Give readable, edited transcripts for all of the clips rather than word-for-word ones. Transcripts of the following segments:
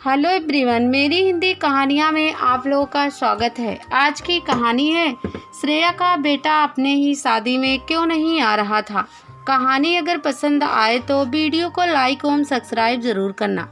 Hello everyone, मेरी हिंदी कहानियाँ में आप लोगों का स्वागत है। आज की कहानी है श्रेया का बेटा अपने ही शादी में क्यों नहीं आ रहा था। कहानी अगर पसंद आए तो वीडियो को लाइक और सब्सक्राइब ज़रूर करना।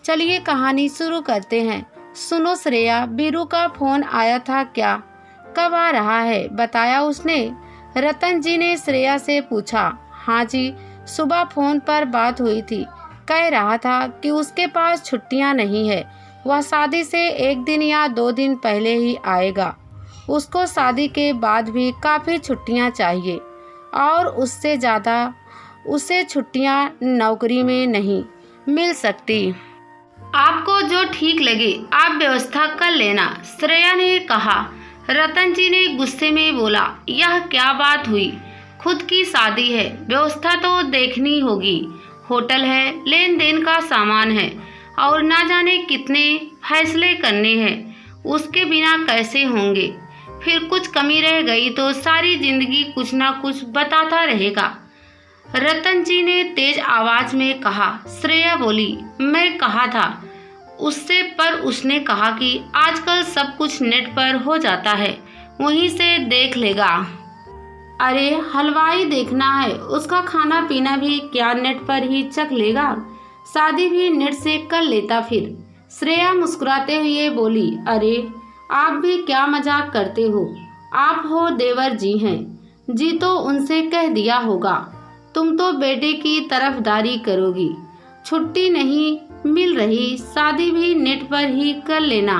चलिए कहानी शुरू करते हैं। सुनो श्रेया, बीरू का फ़ोन आया था क्या? कब आ रहा है बताया उसने? रतन जी ने श्रेया से पूछा। हाँ जी, सुबह फ़ोन पर बात हुई थी। कह रहा था कि उसके पास छुट्टियां नहीं है, वह शादी से 1 दिन या 2 दिन पहले ही आएगा। उसको शादी के बाद भी काफ़ी छुट्टियां चाहिए और उससे ज़्यादा उसे छुट्टियां नौकरी में नहीं मिल सकती। आपको जो ठीक लगे आप व्यवस्था कर लेना, श्रेया ने कहा। रतन जी ने गुस्से में बोला, यह क्या बात हुई? खुद की शादी है, व्यवस्था तो देखनी होगी। होटल है, लेन देन का सामान है और ना जाने कितने फैसले करने हैं, उसके बिना कैसे होंगे? फिर कुछ कमी रह गई तो सारी जिंदगी कुछ ना कुछ बताता रहेगा। रतन जी ने तेज आवाज में कहा। श्रेया बोली, मैं कहा था उससे, पर उसने कहा कि आजकल सब कुछ नेट पर हो जाता है, वहीं से देख लेगा। अरे हलवाई देखना है, उसका खाना पीना भी क्या नेट पर ही चख लेगा? शादी भी नेट से कर लेता फिर। श्रेया मुस्कुराते हुए बोली, अरे आप भी क्या मजाक करते हो? आप हो देवर जी हैं, जी तो उनसे कह दिया होगा। तुम तो बेटे की तरफदारी करोगी। छुट्टी नहीं मिल रही, शादी भी नेट पर ही कर लेना।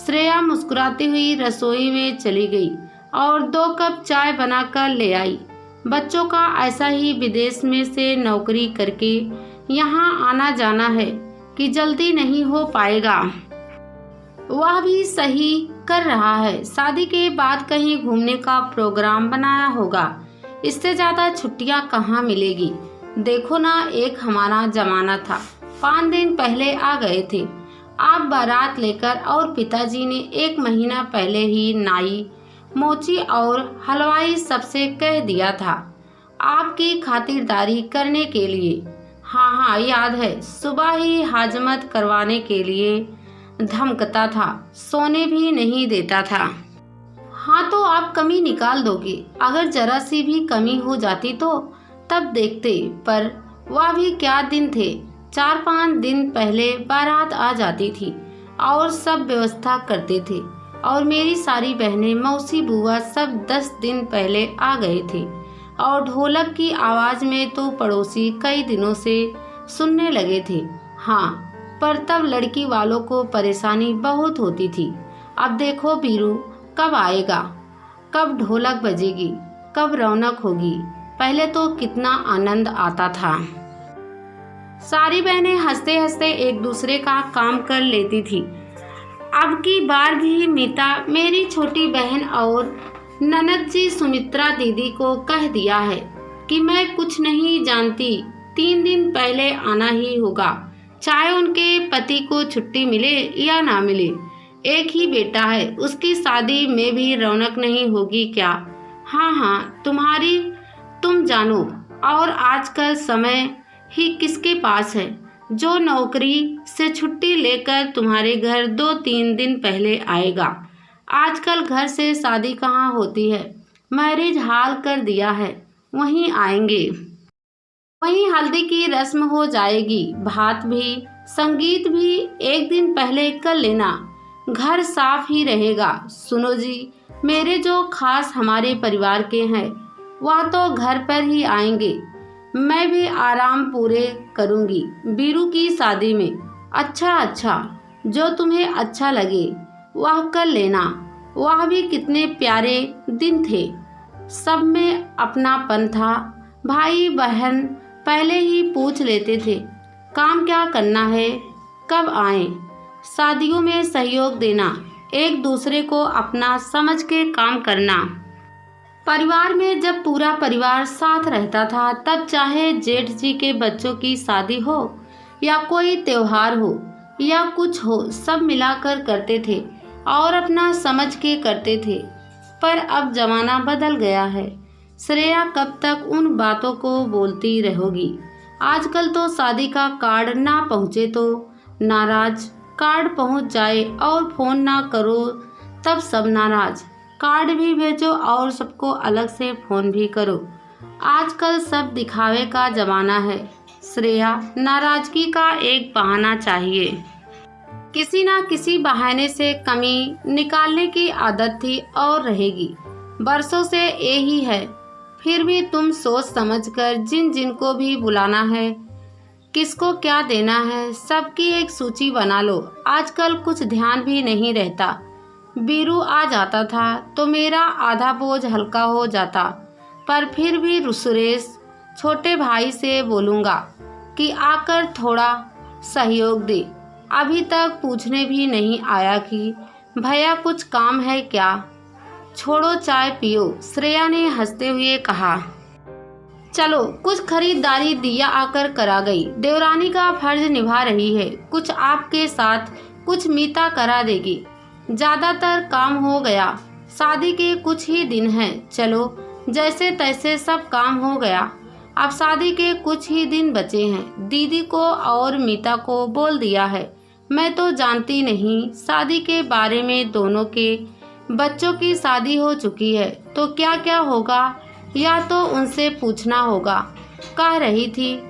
श्रेया मुस्कुराती हुई रसोई में चली गई और 2 कप चाय बनाकर ले आई। बच्चों का ऐसा ही विदेश में से नौकरी करके यहाँ आना जाना है कि जल्दी नहीं हो पाएगा। वह भी सही कर रहा है, शादी के बाद कहीं घूमने का प्रोग्राम बनाया होगा। इससे ज़्यादा छुट्टियाँ कहाँ मिलेगी? देखो ना, एक हमारा जमाना था, 5 दिन पहले आ गए थे आप बारात लेकर, और पिताजी ने 1 महीना पहले ही नाई, मोची और हलवाई सबसे कह दिया था आपकी खातिरदारी करने के लिए। हाँ, याद है, सुबह ही हाजमत करवाने के लिए धमकता था, सोने भी नहीं देता था। हाँ तो आप कमी निकाल दोगे, अगर जरा सी भी कमी हो जाती तो तब देखते। पर वह भी क्या दिन थे, 4-5 दिन पहले बारात आ जाती थी और सब व्यवस्था करते थे, और मेरी सारी बहनें, मौसी, बुआ सब 10 दिन पहले आ गए थे। और ढोलक की आवाज़ में तो पड़ोसी कई दिनों से सुनने लगे थे। हाँ, पर तब लड़की वालों को परेशानी बहुत होती थी। अब देखो बीरू कब आएगा, कब ढोलक बजेगी, कब रौनक होगी। पहले तो कितना आनंद आता था। सारी बहनें हंसते हंसते एक दूसरे का काम कर लेती थी। अब की बार भी मीता, मेरी छोटी बहन और ननद जी सुमित्रा दीदी को कह दिया है कि मैं कुछ नहीं जानती, 3 दिन पहले आना ही होगा, चाहे उनके पति को छुट्टी मिले या ना मिले। एक ही बेटा है, उसकी शादी में भी रौनक नहीं होगी क्या? हाँ, तुम जानो। और आजकल समय ही किसके पास है जो नौकरी से छुट्टी लेकर तुम्हारे घर 2-3 दिन पहले आएगा? आजकल घर से शादी कहाँ होती है, मैरिज हॉल कर दिया है, वहीं आएंगे, वहीं हल्दी की रस्म हो जाएगी, भात भी संगीत भी 1 दिन पहले कर लेना, घर साफ ही रहेगा। सुनो जी, मेरे जो खास हमारे परिवार के हैं वह तो घर पर ही आएंगे, मैं भी आराम पूरे करूंगी बीरू की शादी में। अच्छा, जो तुम्हें अच्छा लगे वह कर लेना। वह भी कितने प्यारे दिन थे, सब में अपनापन था। भाई बहन पहले ही पूछ लेते थे काम क्या करना है, कब आएं। शादियों में सहयोग देना, एक दूसरे को अपना समझ के काम करना। परिवार में जब पूरा परिवार साथ रहता था, तब चाहे जेठ जी के बच्चों की शादी हो या कोई त्योहार हो या कुछ हो, सब मिलाकर करते थे और अपना समझ के करते थे। पर अब जमाना बदल गया है। श्रेया कब तक उन बातों को बोलती रहोगी? आजकल तो शादी का कार्ड ना पहुँचे तो नाराज, कार्ड पहुंच जाए और फ़ोन ना करो तब सब नाराज। कार्ड भी भेजो और सबको अलग से फ़ोन भी करो। आजकल सब दिखावे का ज़माना है। श्रेया, नाराज़गी का एक बहाना चाहिए। किसी ना किसी बहाने से कमी निकालने की आदत थी और रहेगी। बरसों से यही है। फिर भी तुम सोच समझकर जिन जिन को भी बुलाना है, किसको क्या देना है, सबकी एक सूची बना लो। आजकल कुछ ध्यान भी नहीं रहता। बीरू आ जाता था तो मेरा आधा बोझ हल्का हो जाता, पर फिर भी सुरेश छोटे भाई से बोलूँगा कि आकर थोड़ा सहयोग दे। अभी तक पूछने भी नहीं आया कि भैया कुछ काम है क्या। छोड़ो, चाय पियो, श्रेया ने हंसते हुए कहा। चलो, कुछ खरीदारी दिया आकर करा गई। देवरानी का फर्ज निभा रही है। कुछ आपके साथ, कुछ मीता करा देगी। ज़्यादातर काम हो गया। शादी के कुछ ही दिन हैं। चलो, जैसे तैसे सब काम हो गया। अब शादी के कुछ ही दिन बचे हैं। दीदी को और मीता को बोल दिया है। मैं तो जानती नहीं शादी के बारे में। दोनों के बच्चों की शादी हो चुकी है तो क्या क्या होगा, या तो उनसे पूछना होगा। कह रही थी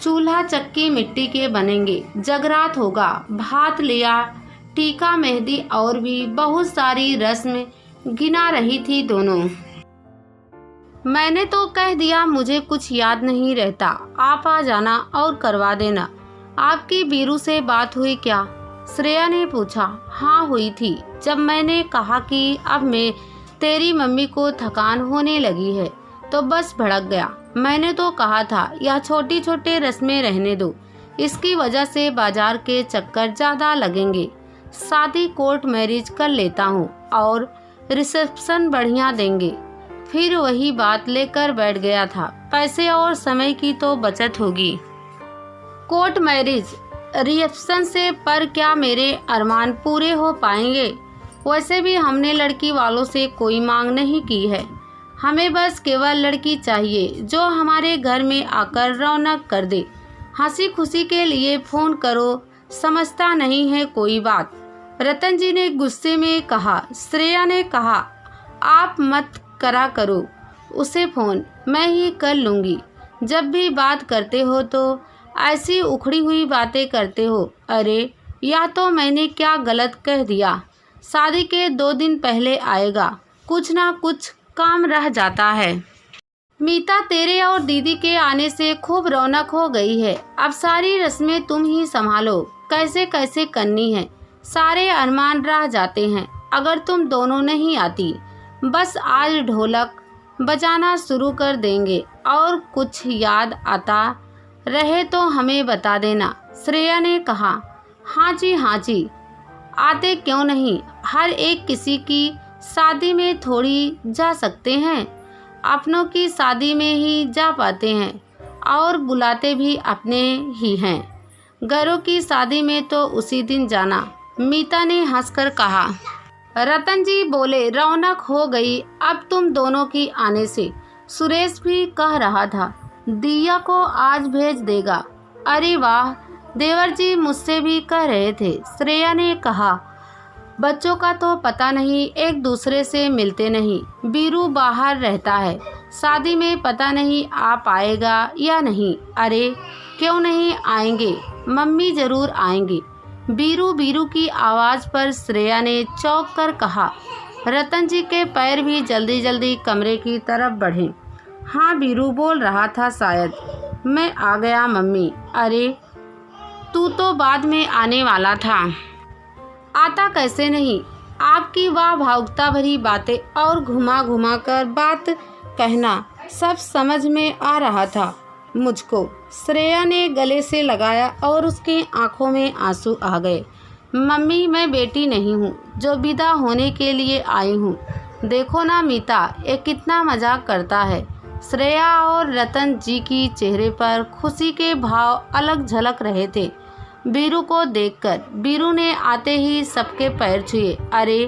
चूल्हा चक्की मिट्टी के बनेंगे, जगरात होगा, भात लिया, टीका, मेहंदी और भी बहुत सारी रस्म गिना रही थी दोनों। मैंने तो कह दिया मुझे कुछ याद नहीं रहता। आप आ जाना और करवा देना। आपकी बीरू से बात हुई क्या? श्रेया ने पूछा। हाँ, हुई थी। जब मैंने कहा कि अब मैं तेरी मम्मी को थकान होने लगी है तो बस भड़क गया। मैंने तो कहा था यह छोटी छोटी रस्में रहने दो, इसकी वजह से बाजार के चक्कर ज़्यादा लगेंगे। शादी कोर्ट मैरिज कर लेता हूँ और रिसेप्शन बढ़िया देंगे। फिर वही बात लेकर बैठ गया था। पैसे और समय की तो बचत होगी। कोर्ट मैरिज रिसेप्शन से पर क्या मेरे अरमान पूरे हो पाएंगे? वैसे भी हमने लड़की वालों से कोई मांग नहीं की है। हमें बस केवल लड़की चाहिए जो हमारे घर में आकर रौनक कर दे। हंसी खुशी के लिए फ़ोन करो, समझता नहीं है कोई बात। रतन जी ने गुस्से में कहा। श्रेया ने कहा, आप मत करा करो उसे फ़ोन, मैं ही कर लूँगी। जब भी बात करते हो तो ऐसी उखड़ी हुई बातें करते हो। अरे, या तो मैंने क्या गलत कह दिया? शादी के 2 दिन पहले आएगा, कुछ ना कुछ काम रह जाता है। मीता, तेरे और दीदी के आने से खूब रौनक हो गई है। अब सारी रस्में तुम ही संभालो, कैसे कैसे करनी है। सारे अरमान रह जाते हैं अगर तुम दोनों नहीं आती। बस आज ढोलक बजाना शुरू कर देंगे और कुछ याद आता रहे तो हमें बता देना। श्रेया ने कहा। हाँ जी, आते क्यों नहीं। हर एक किसी की शादी में थोड़ी जा सकते हैं, अपनों की शादी में ही जा पाते हैं और बुलाते भी अपने ही हैं। घरों की शादी में तो उसी दिन जाना। मीता ने हंसकर कहा। रतन जी बोले, रौनक हो गई अब तुम दोनों की आने से। सुरेश भी कह रहा था दिया को आज भेज देगा। अरे वाह, देवर जी मुझसे भी कह रहे थे। श्रेया ने कहा। बच्चों का तो पता नहीं, एक दूसरे से मिलते नहीं। बीरू बाहर रहता है, शादी में पता नहीं आ पाएगा या नहीं। अरे क्यों नहीं आएंगे, मम्मी जरूर आएंगी। बीरू बीरू की आवाज़ पर श्रेया ने चौंक कर कहा। रतन जी के पैर भी जल्दी जल्दी कमरे की तरफ बढ़े। हाँ, बीरू बोल रहा था शायद। मैं आ गया मम्मी। अरे तू तो बाद में आने वाला था। आता कैसे नहीं। आपकी वाह भावुकता भरी बातें और घुमा घुमा कर बात कहना सब समझ में आ रहा था मुझको। श्रेया ने गले से लगाया और उसकी आंखों में आंसू आ गए। मम्मी, मैं बेटी नहीं हूँ जो विदा होने के लिए आई हूँ। देखो ना मीता, ये कितना मजाक करता है। श्रेया और रतन जी की चेहरे पर खुशी के भाव अलग झलक रहे थे बीरू को देखकर। बीरू ने आते ही सबके पैर छुए। अरे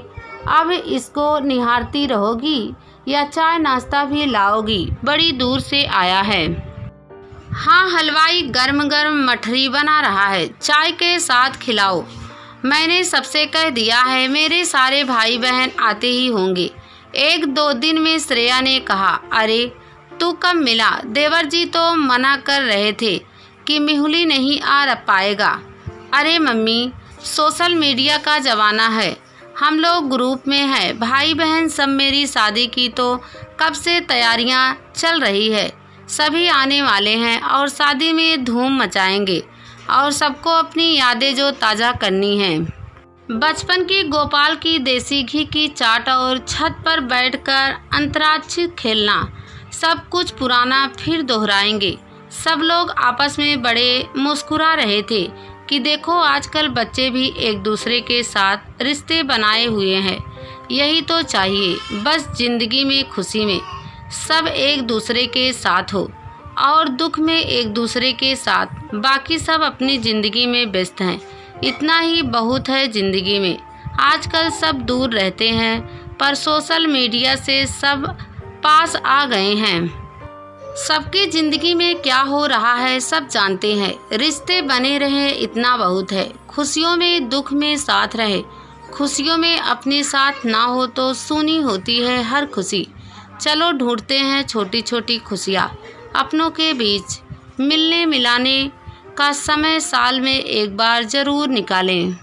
अब इसको निहारती रहोगी या चाय नाश्ता भी लाओगी? बड़ी दूर से आया है। हाँ, हलवाई गर्म गर्म मठरी बना रहा है, चाय के साथ खिलाओ। मैंने सबसे कह दिया है, मेरे सारे भाई बहन आते ही होंगे। 1-2 दिन में श्रेया ने कहा। अरे तू कब मिला? देवर जी तो मना कर रहे थे कि मिहुली नहीं आ पाएगा। अरे मम्मी, सोशल मीडिया का ज़माना है, हम लोग ग्रुप में हैं, भाई बहन सब। मेरी शादी की तो कब से तैयारियां चल रही है, सभी आने वाले हैं और शादी में धूम मचाएंगे और सबको अपनी यादें जो ताज़ा करनी है, बचपन की गोपाल की देसी घी की चाट और छत पर बैठकर अंतराक्षी खेलना, सब कुछ पुराना फिर दोहराएंगे। सब लोग आपस में बड़े मुस्कुरा रहे थे कि देखो आजकल बच्चे भी एक दूसरे के साथ रिश्ते बनाए हुए हैं। यही तो चाहिए, बस ज़िंदगी में खुशी में सब एक दूसरे के साथ हो और दुख में एक दूसरे के साथ। बाकी सब अपनी ज़िंदगी में व्यस्त हैं, इतना ही बहुत है ज़िंदगी में। आजकल सब दूर रहते हैं पर सोशल मीडिया से सब पास आ गए हैं। सबकी ज़िंदगी में क्या हो रहा है सब जानते हैं। रिश्ते बने रहे इतना बहुत है, खुशियों में दुख में साथ रहे। खुशियों में अपने साथ ना हो तो सूनी होती है हर खुशी। चलो ढूंढते हैं छोटी छोटी खुशियाँ अपनों के बीच। मिलने मिलाने का समय साल में एक बार ज़रूर निकालें।